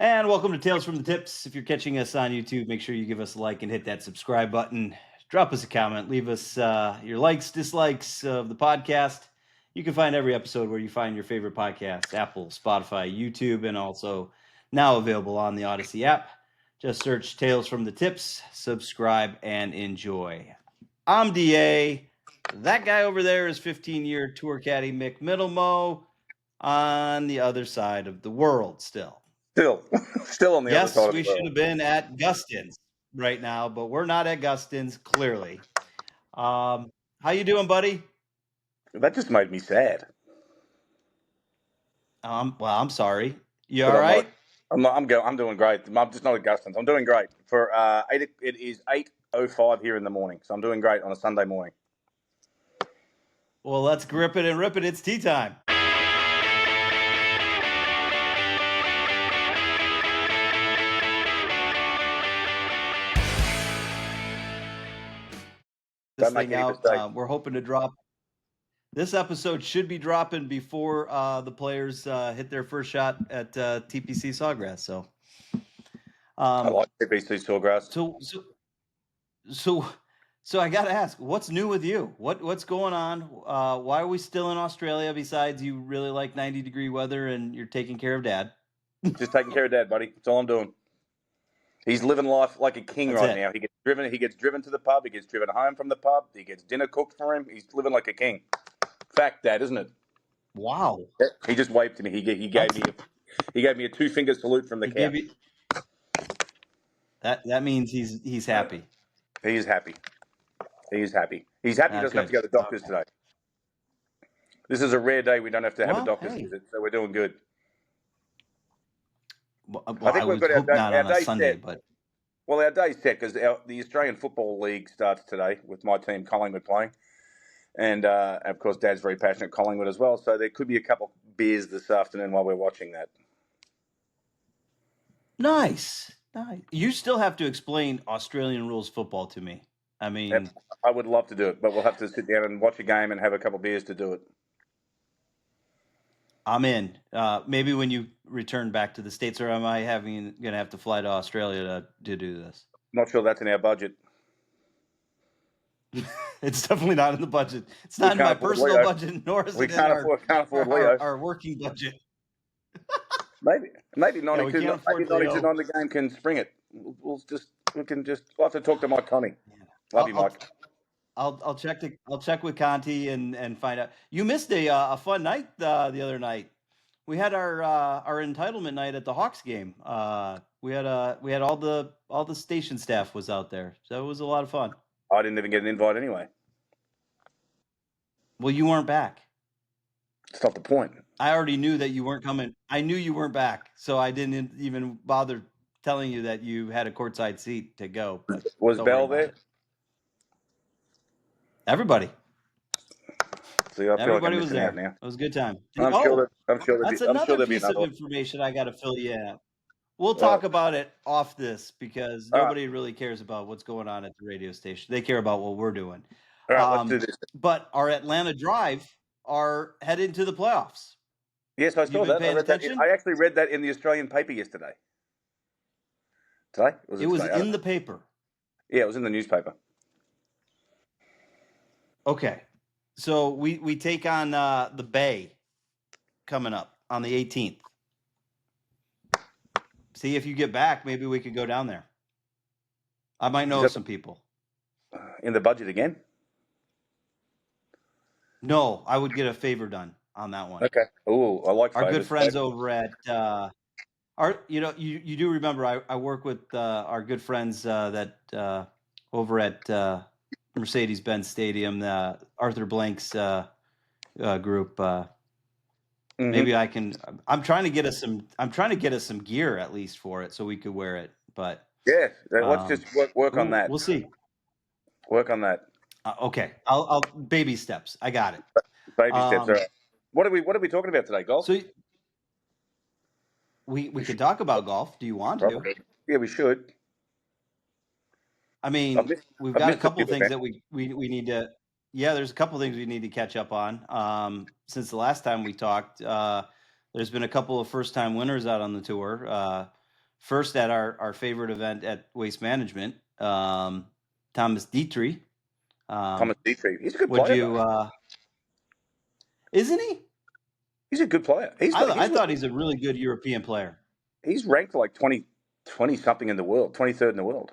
And welcome to Tales from the Tips. If you're catching us on YouTube, make sure you give us a like and hit that subscribe button. Drop us a comment. Leave us your likes, dislikes of the podcast. You can find every episode where you find your favorite podcasts: Apple, Spotify, YouTube, and also now available on the Odyssey app. Just search Tales from the Tips, subscribe, and enjoy. I'm DA. That guy over there is 15-year tour caddy Mick Middlemo on the other side of the world still. Still on the other side Yes, of the we should world. have been at Gustin's right now, but we're not at Gustin's, clearly. How you doing, buddy? That just made me sad. Well, I'm sorry. You But all right? I'm doing great. I'm just not at Gustin's. I'm doing great. For it is 8:05 here in the morning, so I'm doing great on a Sunday morning. Well, let's grip it and rip it. It's tea time. This Don't make thing any out. mistakes. We're hoping to drop. This episode should be dropping before the players hit their first shot at TPC Sawgrass. So, I like TPC Sawgrass. So I got to ask, what's new with you? What's going on? Why are we still in Australia? Besides, you really like 90-degree weather and you're taking care of Dad. Just taking care of Dad, buddy. That's all I'm doing. He's living life like a king That's right it. now. He gets driven to the pub. He gets driven home from the pub. He gets dinner cooked for him. He's living like a king. Fact, Dad, isn't it? Wow. He just waved to me. He gave me a 2-finger salute from the couch. That means he's happy. He is happy. He's happy. He's happy he doesn't have to go to the doctors today. This is a rare day we don't have to have a doctor's visit, so we're doing good. Well, I think we've got our day Sunday, set. But well, our day's set because the Australian Football League starts today with my team Collingwood playing, and of course Dad's very passionate Collingwood as well. So there could be a couple beers this afternoon while we're watching that. Nice. You still have to explain Australian rules football to me. I mean, I would love to do it, but we'll have to sit down and watch a game and have a couple beers to do it. I'm in. Maybe when you return back to the States, or am I going to have to fly to Australia to do this? Not sure that's in our budget. It's definitely not in the budget. It's not in my personal budget, nor is it in our working budget. Maybe 92 on the game can spring it. We'll have to talk to Mike Connie. Love you, Mike. I'll check with Conti and find out. You missed a fun night the other night. We had our entitlement night at the Hawks game. We had all the station staff was out there, so it was a lot of fun. I didn't even get an invite anyway. Well, you weren't back. That's not the point. I already knew that you weren't coming. I knew you weren't back, so I didn't even bother telling you that you had a courtside seat to go. Was Bell there? Everybody. See, Everybody was there. Now. It was a good time. I'm sure that's another piece of information I got to fill you in. We'll talk about it off this because nobody really cares about what's going on at the radio station. They care about what we're doing. All right, let's do this. But our Atlanta Drive are headed to the playoffs. Yes, I saw that. I actually read that in the Australian paper yesterday. Today? It was in the paper. Yeah, it was in the newspaper. Okay. So we take on the Bay coming up on the 18th. See if you get back, maybe we could go down there. I might know some people. In the budget again? No, I would get a favor done on that one. Okay. Oh, I like our good friends over at you do remember I work with our good friends that over at Mercedes-Benz Stadium, Arthur Blank's group. Maybe I can. I'm trying to get us some gear at least for it, so we could wear it. But yeah, let's just work on that. We'll see. Work on that. Okay, I'll baby steps. I got it. Baby steps. All right. What are we talking about today? Golf. So we could talk about golf. Do you want to? Yeah, we should. I mean, we've got a couple of things that we need to. Yeah, there's a couple of things we need to catch up on. Since the last time we talked, there's been a couple of first-time winners out on the tour. first at our favorite event at Waste Management, Thomas Dietrich. Thomas Dietrich. He's a good Would player, you? though. Isn't he? He's a good player. I thought he's a really good European player. He's ranked like 20 something in the world, 23rd in the world.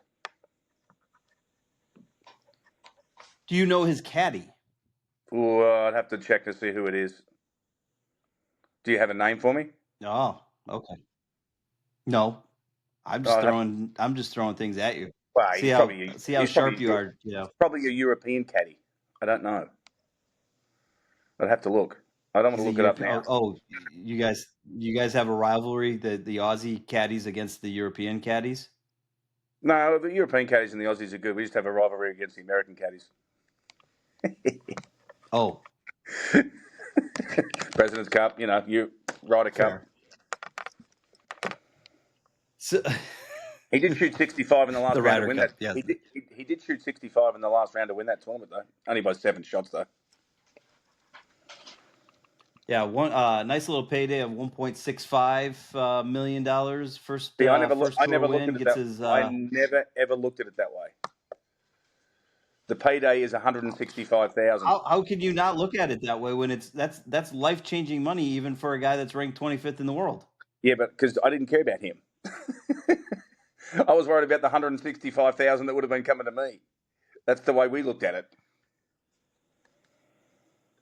Do you know his caddy? Ooh, I'd have to check to see who it is. Do you have a name for me? Oh, okay. No, I'm just throwing things at you. Well, See how sharp you are. Probably a European caddy. I don't know. I'd have to look. I don't want to look it up now. Oh, you guys have a rivalry, the Aussie caddies against the European caddies? No, the European caddies and the Aussies are good. We just have a rivalry against the American caddies. Oh. President's Cup, you Ryder Cup. So, he did shoot 65 in the last round to win that. Yes. He did shoot 65 in the last round to win that tournament, though. Only by 7 shots, though. Yeah, one nice little payday of $1.65 million. I never looked at it I never ever looked at it that way. The payday is $165,000. How could you not look at it that way when that's life-changing money even for a guy that's ranked 25th in the world? Yeah, but because I didn't care about him. I was worried about the $165,000 that would have been coming to me. That's the way we looked at it.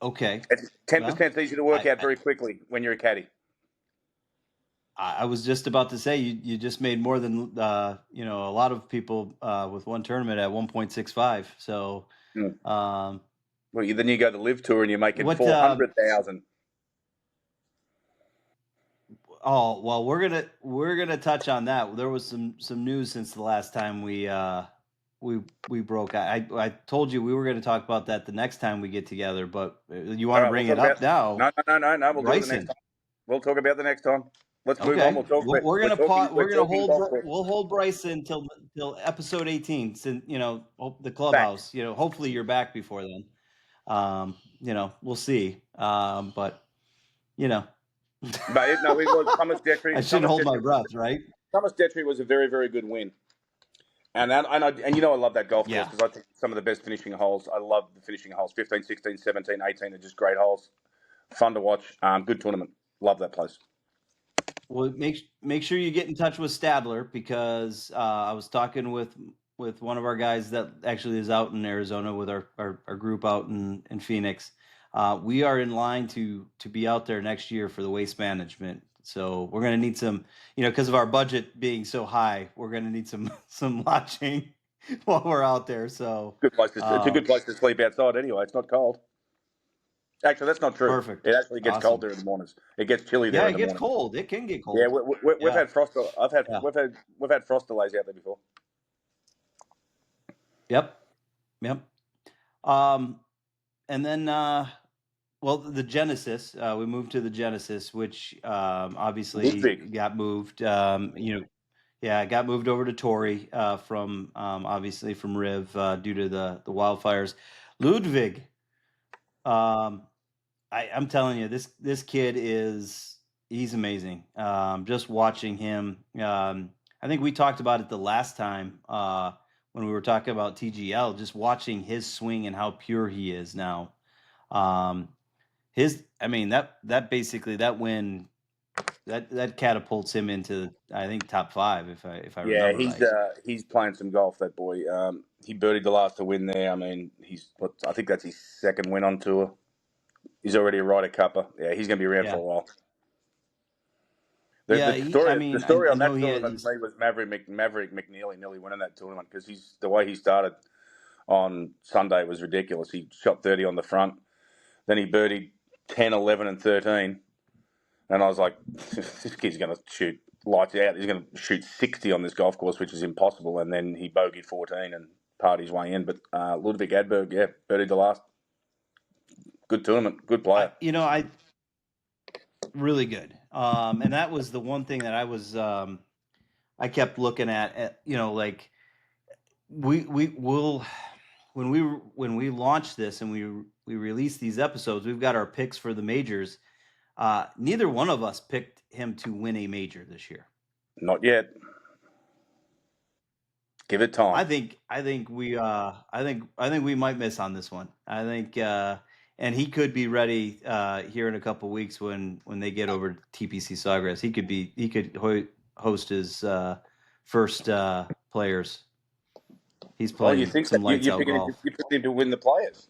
Okay. It's 10% easy to work out very quickly when you're a caddy. I was just about to say you just made more than a lot of people with one tournament at 1.65. So, well, then you go to the Live Tour and you make it 400,000. Oh well, we're gonna touch on that. There was some news since the last time we broke. I told you we were going to talk about that the next time we get together, but you want to bring it up now? No. We'll do it the next time. We'll talk about the next time. Let's move on. We'll talk. We're going to pause. We're going to hold. We'll hold Bryson till episode 18. Since the clubhouse. Back. Hopefully you're back before then. We'll see. But But no, it was Thomas Dietrich. I shouldn't hold my breath, right? Thomas Dietrich was a very, very good win. And I love that golf course because I think some of the best finishing holes. I love the finishing holes. 15, 16, 17, 18 are just great holes. Fun to watch. Good tournament. Love that place. Well, make sure you get in touch with Stadler because I was talking with one of our guys that actually is out in Arizona with our group out in Phoenix. We are in line to be out there next year for the Waste Management. So we're going to need some, because of our budget being so high, we're going to need some lodging while we're out there. So it's a good place to sleep outside anyway. It's not cold. Actually, that's not true. Perfect. It actually gets cold there in the mornings. It gets chilly there. Yeah, in the gets cold. It can get cold. Yeah, we've had frost. We've had frost delays out there before. Yep. And then the Genesis. We moved to the Genesis, which obviously got moved. It got moved over to Torrey from obviously from Riv due to the wildfires. Ludwig. I'm telling you, this kid he's amazing. Just watching him. I think we talked about it the last time when we were talking about TGL. Just watching his swing and how pure he is now. That basically that win that catapults him into I think top 5 if I remember right. Yeah, he's playing some golf. That boy. He birdied the last to win there. I mean, I think that's his second win on tour. He's already a Ryder Cupper. Yeah, he's going to be around for a while. The story on that tournament for me was Maverick McNeely nearly winning that tournament because the way he started on Sunday was ridiculous. He shot 30 on the front, then he birdied 10, 11, and 13, and I was like, this kid's going to shoot lights out. He's going to shoot 60 on this golf course, which is impossible. And then he bogeyed 14 and parted his way in. But Ludwig Adberg, birdied the last. Good tournament, good player. Really good. And that was the one thing that I was I kept looking at like we'll when we launch this and we release these episodes, we've got our picks for the majors. Neither one of us picked him to win a major this year. Not yet. Give it time. I think we might miss on this one. I think and he could be ready here in a couple weeks when they get over to TPC Sawgrass. He could host his first players. He's Oh, you playing think so? some lights You out picking golf. you picked him to win the players?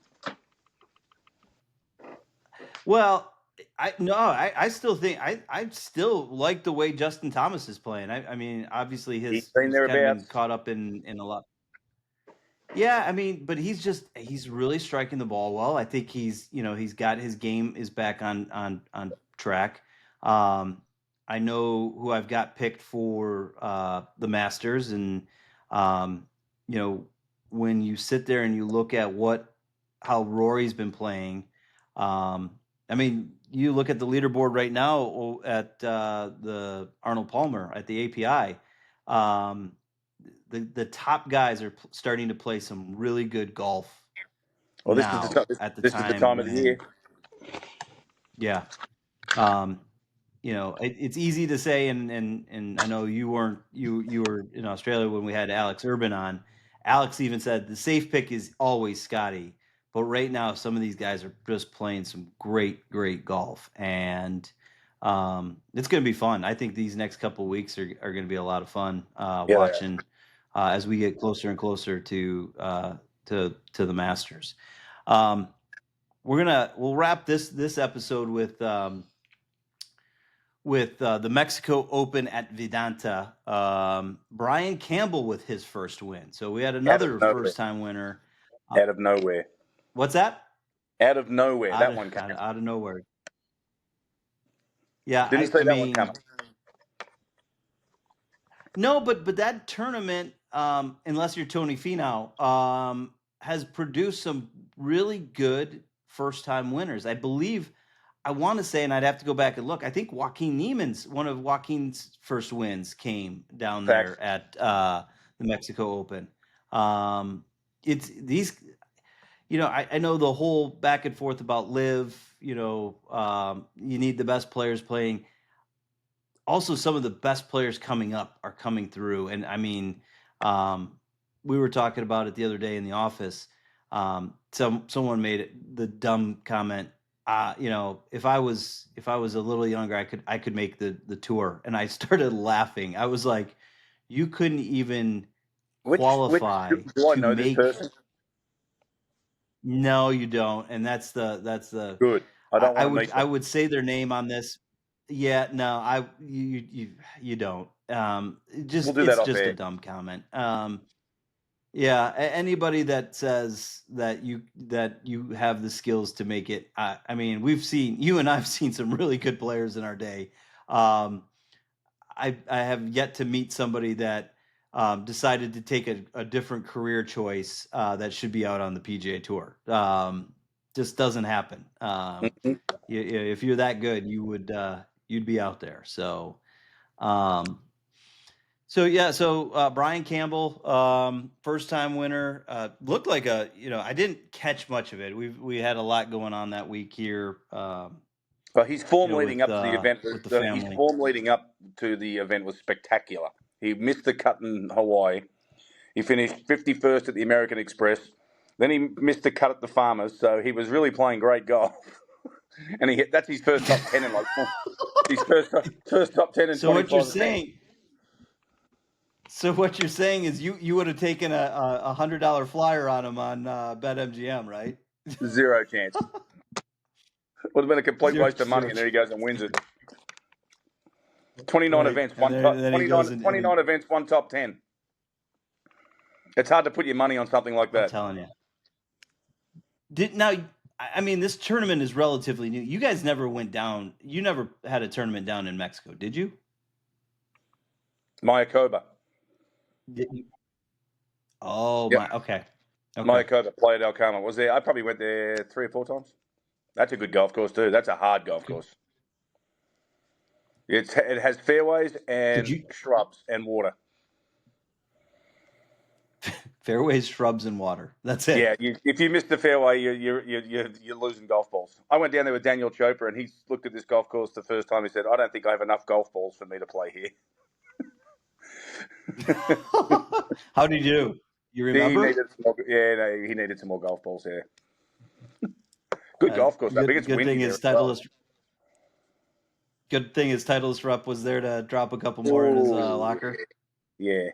Well, I still think I still like the way Justin Thomas is playing. I mean, obviously He's been he's kind of been thereabouts. caught up in a lot. Yeah, I mean, but he's really striking the ball well. I think he's got his game is back on track. Um, I know who I've got picked for the Masters, and um, you know when you sit there and you look at how Rory's been playing. I mean, you look at the leaderboard right now at the Arnold Palmer at the API. Um, the top guys are starting to play some really good golf Well, now at the this is the time time of the year. when yeah um it's easy to say, and I know you were in Australia when we had Alex Urban on. Alex even said the safe pick is always Scotty, but right now some of these guys are just playing some great golf, and it's going to be fun. I think these next couple weeks are going to be a lot of fun Yeah, they are. watching as we get closer and closer to the Masters. Um, we'll wrap this episode with the Mexico Open at Vidanta. Brian Campbell with his first win. So we had Out of another nowhere. first time winner. Out of nowhere. What's that? Out of nowhere. Out That of one came. out of nowhere. Yeah, Didn't see I that one coming. mean, no, but that tournament, unless you're Tony Finau, has produced some really good first time winners. I believe I want to say, and I'd have to go back and look. I think Joaquin Neiman's one of Joaquin's first wins came down Facts. there at the Mexico Open. It's these, I know the whole back and forth about live. You need the best players playing. Also, some of the best players coming up are coming through, and I mean, we were talking about it the other day in the office. Someone made the dumb comment. If I was a little younger, I could make the tour, and I started laughing. I was like, you couldn't even Which qualify do I to know this make. person? No, you don't, and that's the. Good. I I, don't I want to would meet I them. would say their name on this. Yeah, no, you don't. We'll Just do that it's off just a air. dumb comment. Yeah, anybody that says that you have the skills to make it. I mean, you and I've seen some really good players in our day. Um, I have yet to meet somebody that decided to take a different career choice that should be out on the PGA Tour. Just doesn't happen. Mhm. If you're that good, you'd be out there. Um, so Brian Campbell, first time winner, looked like I didn't catch much of it. We had a lot going on that week here, But his form leading up to the event with the was his family. form leading up to the event was spectacular. He missed the cut in Hawaii. He finished 51st at the American Express. Then he missed the cut at the Farmers, so he was really playing great golf. And that's his first top 10 in his first top 10 in So what you're 25 events. saying? So what you're saying is you would have taken a $100 flyer on him on BetMGM, right? Zero chance. Would have been a complete Zero waste of money, zero. and there he goes and wins it. 29 Right, events, and then he goes and 29 events, one top 10. It's hard to put your money on something like I'm that. telling you. Now, I mean, this tournament is relatively new. You guys never went down. You never had a tournament down in Mexico, did you? Mayakoba. Didn't. Oh Yep. my. Okay. Okay. Mayakoba, Playa del Carmen. Was there? I probably went there 3 or 4 times. That's a good golf course too. That's a hard golf Good. course. It has fairways Did and you shrubs and water. fairways, shrubs, and water? That's Yeah, it. if you miss the fairway, you're losing golf balls. I went down there with Daniel Chopra, and he looked at this golf course the first time. He said, "I don't think I have enough golf balls for me to play here." How did you do? You He remember? needed some more, he needed some more golf balls. Yeah, good golf course. I think it's Good windy thing there his as well. Titleist. Good thing his Titleist rep was there to drop a couple more in his locker. Yeah.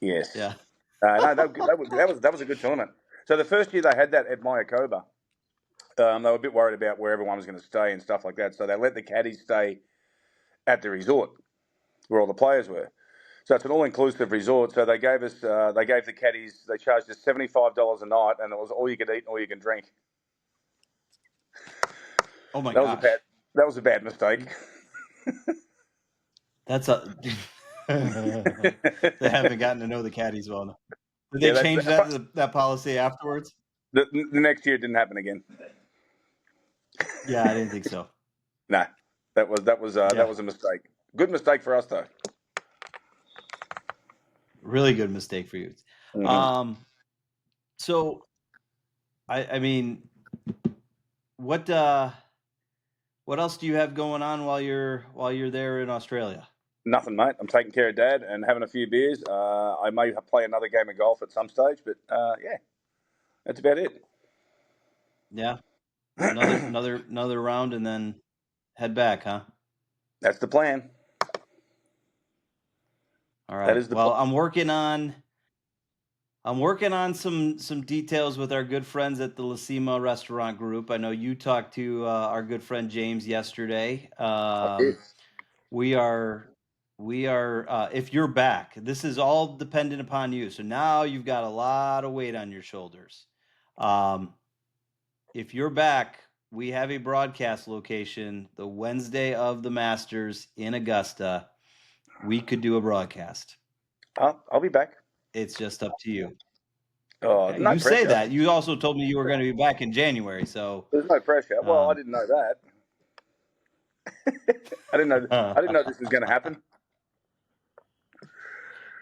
Yes. Yeah. No, that was a good tournament. So the first year they had that at Mayakoba, they were a bit worried about where everyone was going to stay and stuff like that. So they let the caddies stay at the resort where all the players were. So it's an all-inclusive resort. So they gave the caddies, they charged us $75 a night, and it was all you could eat and all you can drink. Oh my gosh. That was a bad mistake. That's a. They haven't gotten to know the caddies well enough. Did they change that policy afterwards? The next year it didn't happen again. Yeah, I didn't think so. No, that was a mistake. Good mistake for us though. Really good mistake for you. Mm-hmm. So, I mean, what else do you have going on while you're there in Australia? Nothing, mate. I'm taking care of Dad and having a few beers. I may play another game of golf at some stage, but yeah, that's about it. Yeah, another round and then head back, huh? That's the plan. All right. That is the plan. I'm working on some details with our good friends at the La Cima Restaurant Group. I know you talked to our good friend James yesterday. We are. If you're back, this is all dependent upon you. So now you've got a lot of weight on your shoulders. If you're back, we have a broadcast location the Wednesday of the Masters in Augusta. We could do a broadcast. I'll be back. It's just up to you. Oh, no you pressure. Say that. You also told me you were going to be back in January, so there's no pressure. Well, I didn't know that. I didn't know this was going to happen.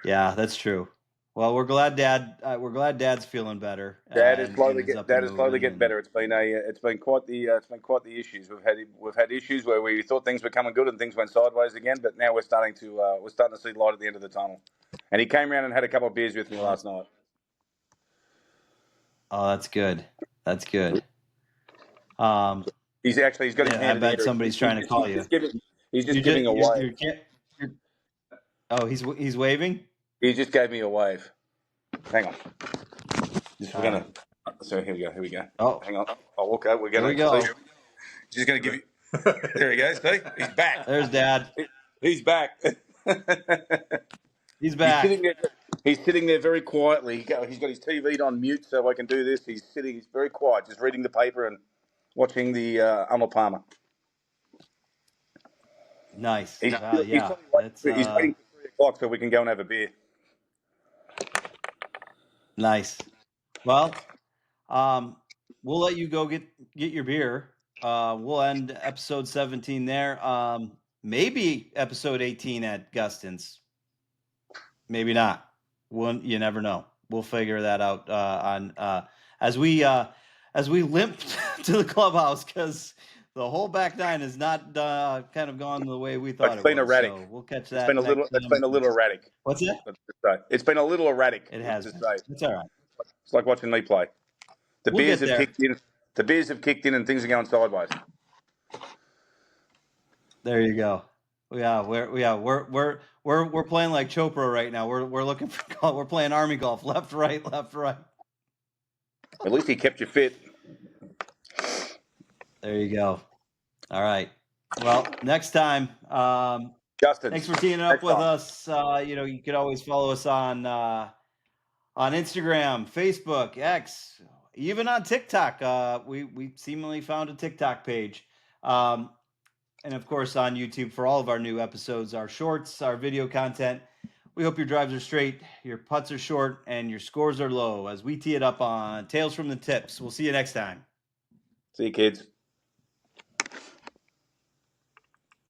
Yeah, that's true. Well, we're glad Dad's feeling better. Dad is slowly getting better. It's been quite the issues. We've had issues where we thought things were coming good and things went sideways again, but now we're starting to see light at the end of the tunnel. And he came around and had a couple of beers with me last night. Oh, that's good. That's good. He's got his hand. I bet somebody's trying to call you. He's just giving a wave. Oh, he's waving? He just gave me a wave. Hang on. So here we go. Oh, hang on. I'll walk out. Here we go. He's going to give you. There he goes. See, he's back. There's Dad. He's back. He's back. He's sitting there very quietly. He's got his TV on mute, so I can do this. He's very quiet, just reading the paper and watching the Arnold Palmer. Nice. He's waiting for 3 o'clock so we can go and have a beer. Nice. Well, we'll let you go get your beer. We'll end episode 17 there. Maybe episode 18 at Gustin's. Maybe not. You never know. We'll figure that out as we limp to the clubhouse because the whole back nine has not kind of gone the way we thought. It's been erratic. So we'll catch that. It's been a little erratic. What's that? It's been a little erratic. It has. It's all right. It's like watching me play. The beers have kicked in. The beers have kicked in, and things are going sideways. There you go. We're playing like Chopra right now. We're looking for golf. We're playing army golf. Left, right. At least he kept you fit. There you go. All right. Well, next time. Justin, thanks for teaming up with us. You could always follow us on Instagram, Facebook, X, even on TikTok. We seemingly found a TikTok page. And of course on YouTube for all of our new episodes, our shorts, our video content. We hope your drives are straight, your putts are short, and your scores are low as we tee it up on Tales from the Tips. We'll see you next time. See you, kids.